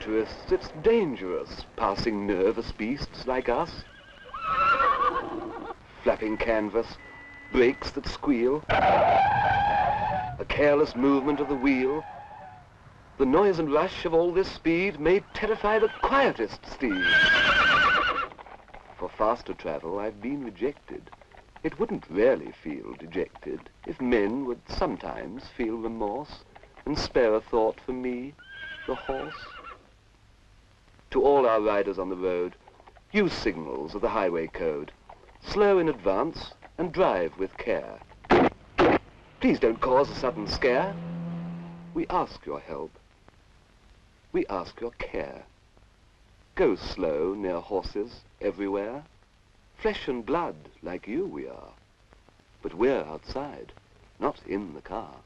motorists, it's dangerous passing nervous beasts like us. Flapping canvas, brakes that squeal, a careless movement of the wheel. The noise and rush of all this speed may terrify the quietest steed. For faster travel, I've been rejected. It wouldn't really feel dejected if men would sometimes feel remorse and spare a thought for me, the horse. To all our riders on the road, use signals of the highway code. Slow in advance and drive with care. Please don't cause a sudden scare. We ask your help. We ask your care. Go slow near horses everywhere. Flesh and blood like you we are. But we're outside, not in the car.